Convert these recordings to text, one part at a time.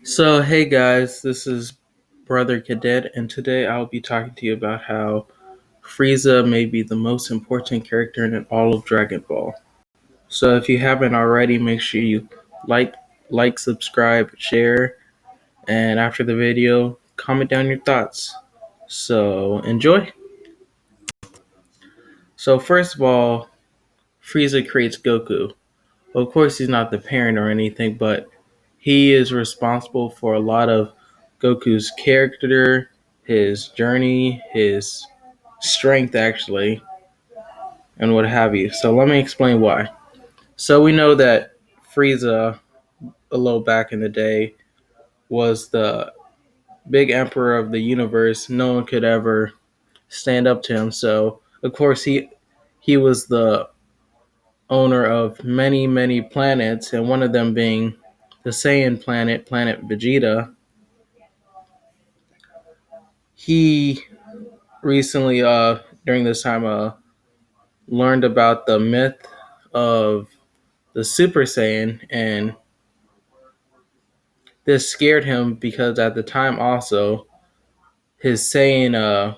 So, hey guys, this is Brother Cadet, and today I'll be talking to you about how Frieza may be the most important character in all of Dragon Ball. So, if you haven't already, make sure you like, subscribe, share, and after the video, comment down your thoughts. So, enjoy. So, first of all, Frieza creates Goku. Of course, he's not the parent or anything, but he is responsible for a lot of Goku's character, his journey, his strength, actually, and what have you. So let me explain why. So we know that Frieza, a little back in the day, was the big emperor of the universe. No one could ever stand up to him. So of course he was the owner of many, many planets, and one of them being the Saiyan planet, planet Vegeta. He recently, during this time, learned about the myth of the Super Saiyan, and this scared him because at the time, also, his Saiyan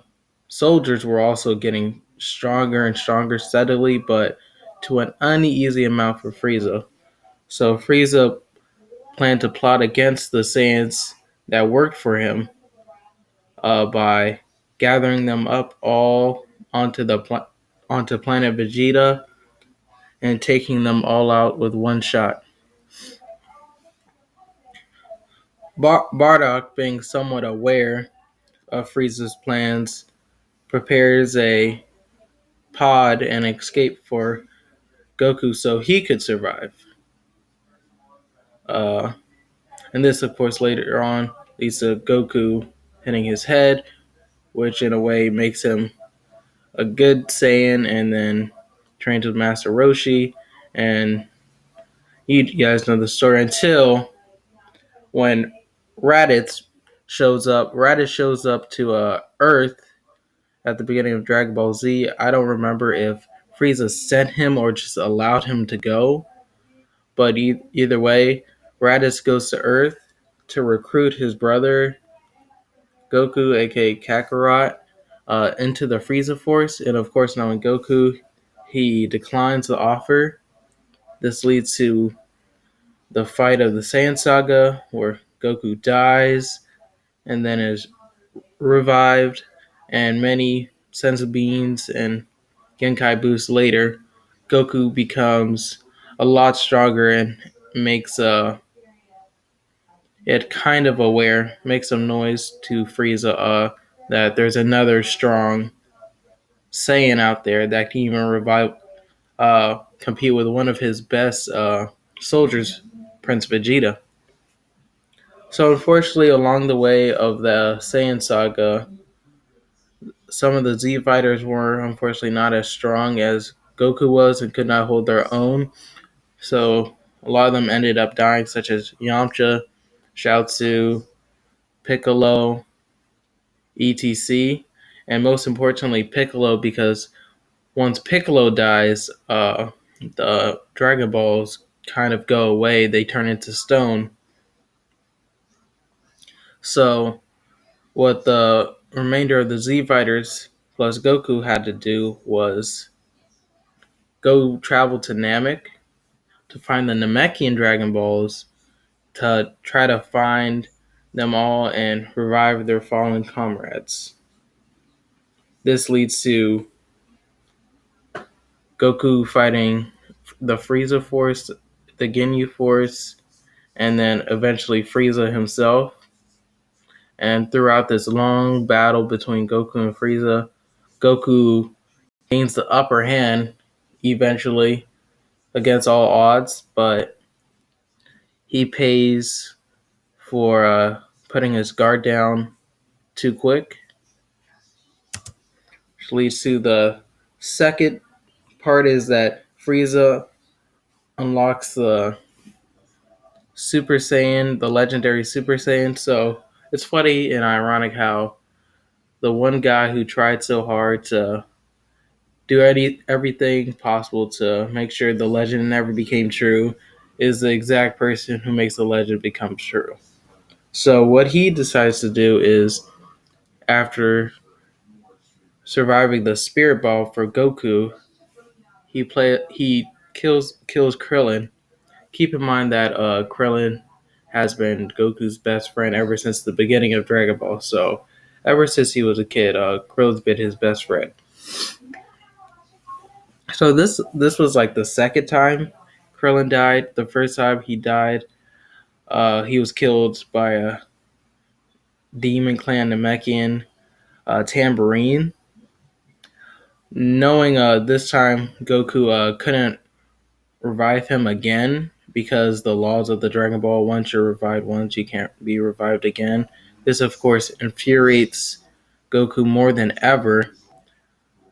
soldiers were also getting stronger and stronger steadily, but to an uneasy amount for Frieza. So Frieza planned to plot against the Saiyans that worked for him by gathering them up all onto onto planet Vegeta and taking them all out with one shot. Bardock, being somewhat aware of Frieza's plans, prepares a pod and escape for Goku so he could survive. Uh, and this, of course, later on leads to Goku hitting his head, which in a way makes him a good Saiyan, and then trains with Master Roshi. And you guys know the story until when Raditz Raditz shows up to Earth at the beginning of Dragon Ball Z. I don't remember if Frieza sent him or just allowed him to go, but either way, Raditz goes to Earth to recruit his brother Goku, aka Kakarot, into the Frieza Force. And of course, knowing Goku, he declines the offer. This leads to the fight of the Saiyan Saga, where Goku dies and then is revived, and many senzu beans and Genkai boosts later, Goku becomes a lot stronger and makes it kind of aware, makes some noise to Frieza that there's another strong Saiyan out there that can even compete with one of his best soldiers, Prince Vegeta. So unfortunately, along the way of the Saiyan saga, some of the Z fighters were unfortunately not as strong as Goku was and could not hold their own. So a lot of them ended up dying, such as Yamcha, Shiatsu, Piccolo, etc. And most importantly, Piccolo, because once Piccolo dies, the Dragon Balls kind of go away. They turn into stone. So what the remainder of the Z Fighters plus Goku had to do was go travel to Namek to find the Namekian Dragon Balls to try to find them all and revive their fallen comrades. This leads to Goku fighting the Frieza Force, the Ginyu Force, and then eventually Frieza himself. And throughout this long battle between Goku and Frieza, Goku gains the upper hand eventually against all odds, but he pays for putting his guard down too quick, which leads to the second part is that Frieza unlocks the Super Saiyan, the legendary Super Saiyan. So it's funny and ironic how the one guy who tried so hard to do everything possible to make sure the legend never became true is the exact person who makes the legend become true. So what he decides to do is, after surviving the spirit ball for Goku, he kills Krillin. Keep in mind that Krillin has been Goku's best friend ever since the beginning of Dragon Ball. So ever since he was a kid, Krillin's been his best friend. So this was like the second time Krillin died. The first time he died, he was killed by a Demon Clan Namekian Tambourine. Knowing this time Goku couldn't revive him again because the laws of the Dragon Ball, once you're revived once, you can't be revived again. This, of course, infuriates Goku more than ever.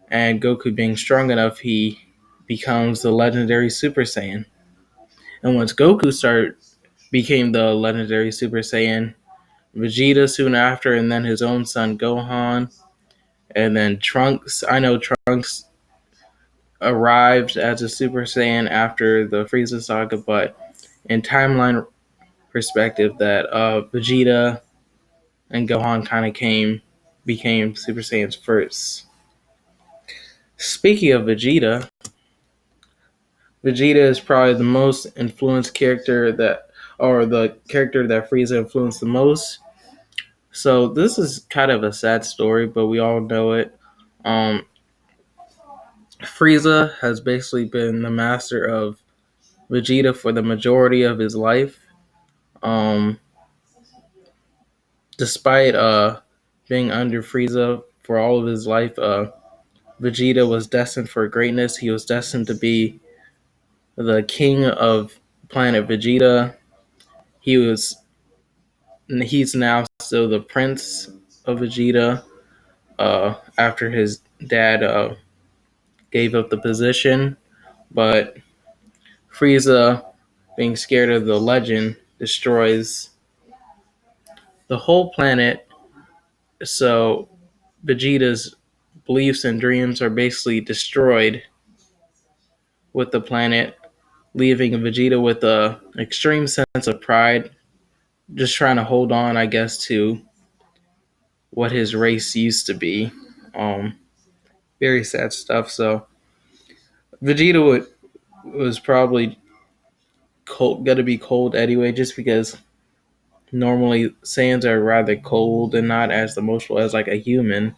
And Goku being strong enough, he becomes the legendary Super Saiyan. And once Goku became the legendary Super Saiyan, Vegeta soon after, and then his own son Gohan, and then Trunks. I know Trunks arrived as a Super Saiyan after the Frieza saga, but in timeline perspective, that Vegeta and Gohan kind of became Super Saiyans first. Speaking of Vegeta, Vegeta is probably the most influenced character or the character that Frieza influenced the most. So this is kind of a sad story, but we all know it. Um, Frieza has basically been the master of Vegeta for the majority of his life. Um, Despite being under Frieza for all of his life, Vegeta was destined for greatness. He was destined to be the king of planet Vegeta. He's now still the prince of Vegeta. After his dad gave up the position, but Frieza, being scared of the legend, destroys the whole planet. So Vegeta's beliefs and dreams are basically destroyed with the planet, leaving Vegeta with a extreme sense of pride, just trying to hold on, I guess, to what his race used to be. Um, Very sad stuff. So Vegeta was probably gonna be cold anyway, just because normally Saiyans are rather cold and not as emotional as like a human.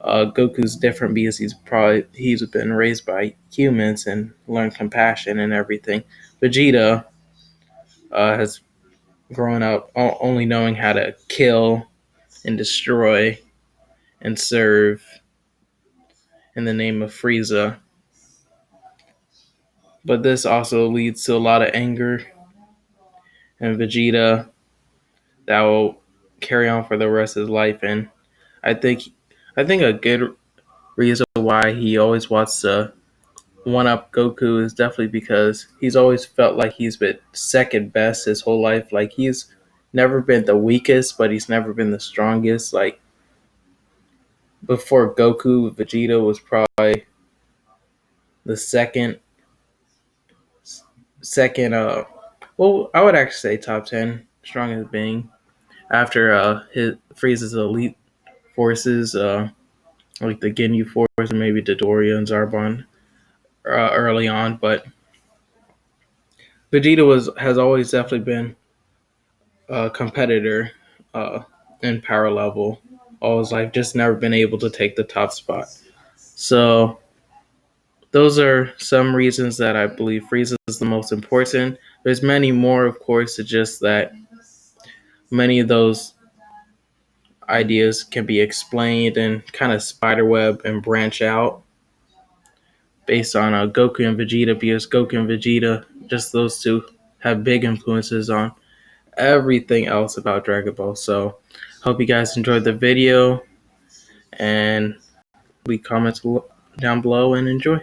Goku's different because he's been raised by humans and learned compassion and everything. Vegeta has grown up only knowing how to kill and destroy and serve in the name of Frieza. But this also leads to a lot of anger in Vegeta that will carry on for the rest of his life. And I think I think a good reason why he always wants to one up Goku is definitely because he's always felt like he's been second best his whole life. Like he's never been the weakest, but he's never been the strongest. Like before Goku, Vegeta was probably the second well, I would actually say top 10 strongest being after his Frieza's elite forces, like the Ginyu Force and maybe Dodoria and Zarbon early on. But Vegeta has always definitely been a competitor uh, in power level all his life, just never been able to take the top spot. So those are some reasons that I believe Frieza is the most important. There's many more, of course. It's just that many of those ideas can be explained and kind of spiderweb and branch out based on Goku and Vegeta, because Goku and Vegeta, just those two, have big influences on everything else about Dragon Ball. So, hope you guys enjoyed the video and leave comments down below and enjoy.